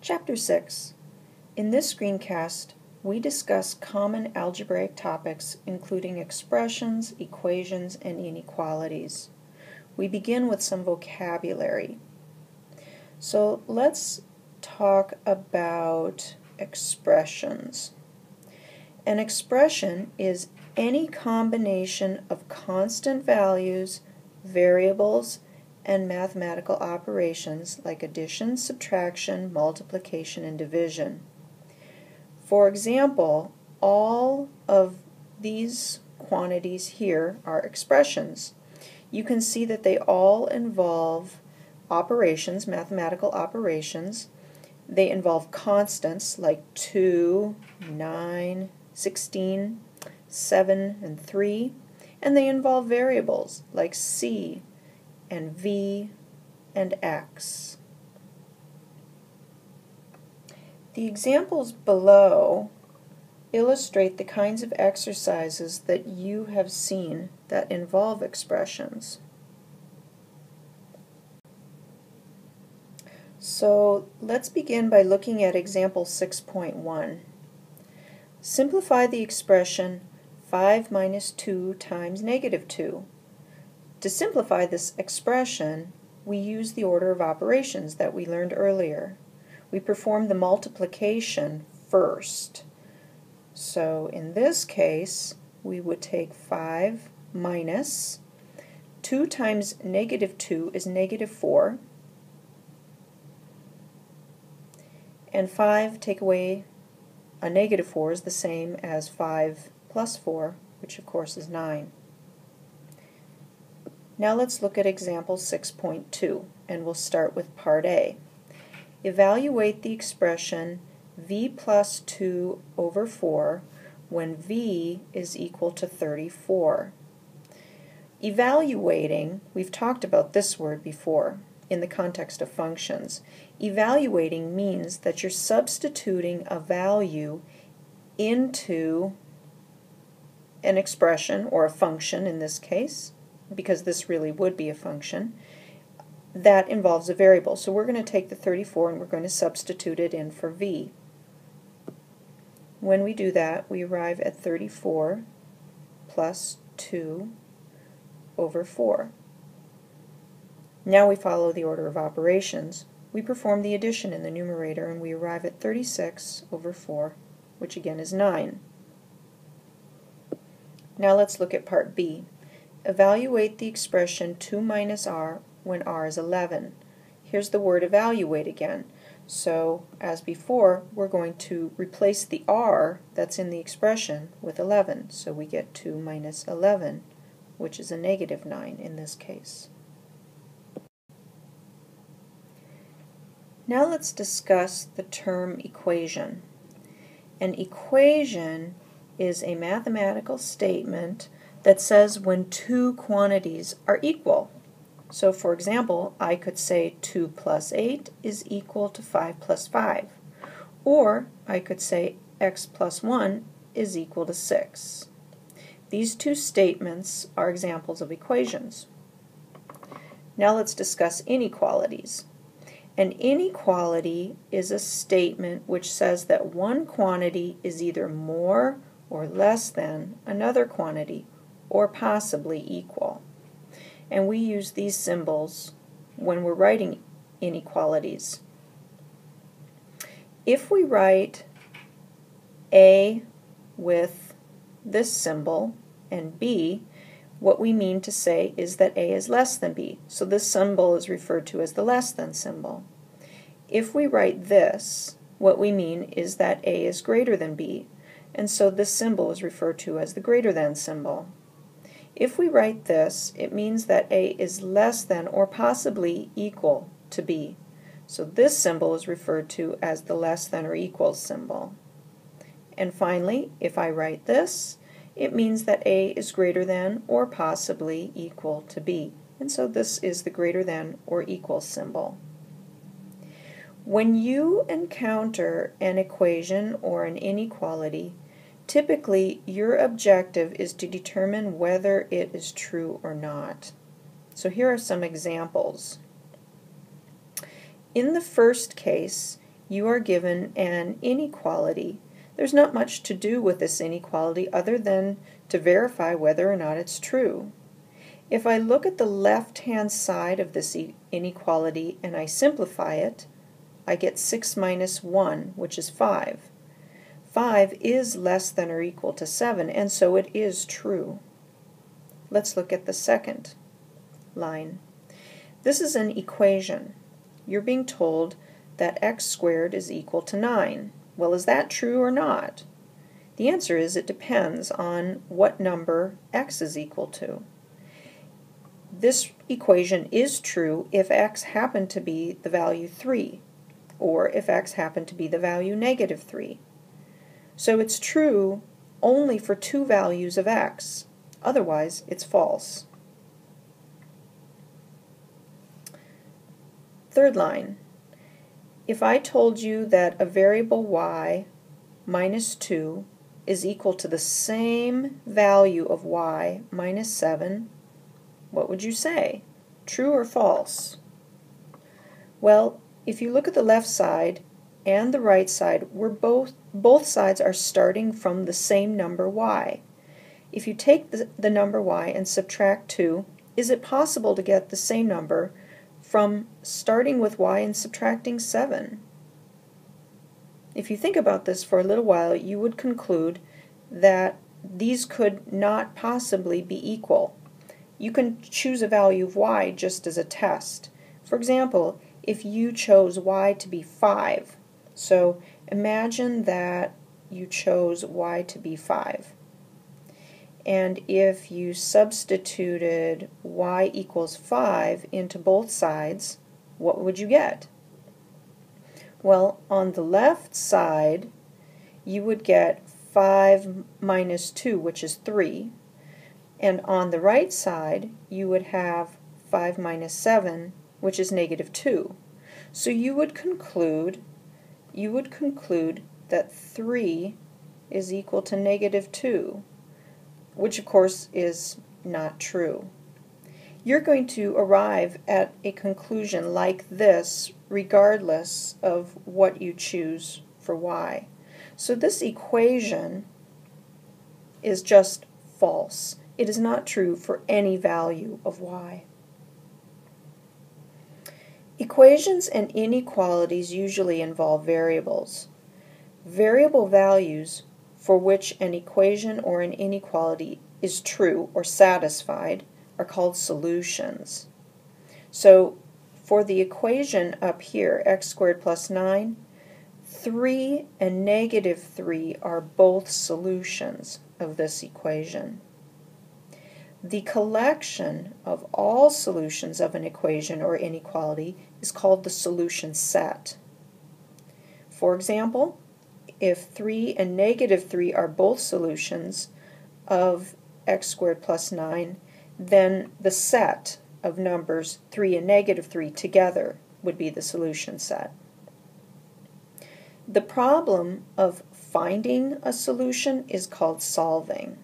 Chapter 6. In this screencast, we discuss common algebraic topics including expressions, equations, and inequalities. We begin with some vocabulary. So let's talk about expressions. An expression is any combination of constant values, variables, and mathematical operations like addition, subtraction, multiplication, and division. For example, all of these quantities here are expressions. You can see that they all involve operations, mathematical operations. They involve constants like 2, 9, 16, 7, and 3, and they involve variables like c and v and x. The examples below illustrate the kinds of exercises that you have seen that involve expressions. So let's begin by looking at example 6.1. Simplify the expression 5 minus 2 times negative 2. To simplify this expression, we use the order of operations that we learned earlier. We perform the multiplication first. So in this case, we would take 5 minus 2 times negative 2 is negative 4, and 5 take away a negative 4 is the same as 5 plus 4, which of course is 9. Now let's look at example 6.2, and we'll start with part A. Evaluate the expression v plus 2 over 4 when v is equal to 34. Evaluating, we've talked about this word before in the context of functions. Evaluating means that you're substituting a value into an expression, or a function in this case, because this really would be a function, that involves a variable. So we're going to take the 34 and we're going to substitute it in for v. When we do that, we arrive at 34 plus 2 over 4. Now we follow the order of operations. We perform the addition in the numerator and we arrive at 36 over 4, which again is 9. Now let's look at part B. Evaluate the expression 2 minus r when r is 11. Here's the word evaluate again. So, as before, we're going to replace the r that's in the expression with 11. So we get 2 minus 11, which is a negative 9 in this case. Now let's discuss the term equation. An equation is a mathematical statement that says when two quantities are equal. So for example, I could say 2 plus 8 is equal to 5 plus 5. Or I could say x plus 1 is equal to 6. These two statements are examples of equations. Now let's discuss inequalities. An inequality is a statement which says that one quantity is either more or less than another quantity, or possibly equal. And we use these symbols when we're writing inequalities. If we write A with this symbol and B, what we mean to say is that A is less than B. So this symbol is referred to as the less than symbol. If we write this, what we mean is that A is greater than B, and so this symbol is referred to as the greater than symbol. If we write this, it means that A is less than or possibly equal to B. So this symbol is referred to as the less than or equal symbol. And finally, if I write this, it means that A is greater than or possibly equal to B. And so this is the greater than or equal symbol. When you encounter an equation or an inequality, typically your objective is to determine whether it is true or not. So here are some examples. In the first case, you are given an inequality. There's not much to do with this inequality other than to verify whether or not it's true. If I look at the left-hand side of this inequality and I simplify it, I get 6 minus 1, which is 5. 5 is less than or equal to 7, and so it is true. Let's look at the second line. This is an equation. You're being told that x squared is equal to 9. Well, is that true or not? The answer is it depends on what number x is equal to. This equation is true if x happened to be the value 3, or if x happened to be the value negative 3. So it's true only for two values of x. Otherwise, it's false. Third line. If I told you that a variable y minus 2 is equal to the same value of y minus 7, what would you say? True or false? Well, if you look at the left side and the right side, both sides are starting from the same number y. If you take the number y and subtract 2, is it possible to get the same number from starting with y and subtracting 7? If you think about this for a little while, you would conclude that these could not possibly be equal. You can choose a value of y just as a test. For example, if you chose y to be 5, so imagine that you chose y to be 5. And if you substituted y equals 5 into both sides, what would you get? Well, on the left side, you would get 5 minus 2, which is 3. And on the right side, you would have 5 minus 7, which is negative 2. So you would conclude that 3 is equal to negative 2, which of course is not true. You're going to arrive at a conclusion like this regardless of what you choose for y. So this equation is just false. It is not true for any value of y. Equations and inequalities usually involve variables. Variable values for which an equation or an inequality is true or satisfied are called solutions. So for the equation up here, x squared plus 9, 3 and negative 3 are both solutions of this equation. The collection of all solutions of an equation or inequality is called the solution set. For example, if 3 and negative 3 are both solutions of x squared plus 9, then the set of numbers 3 and negative 3 together would be the solution set. The problem of finding a solution is called solving.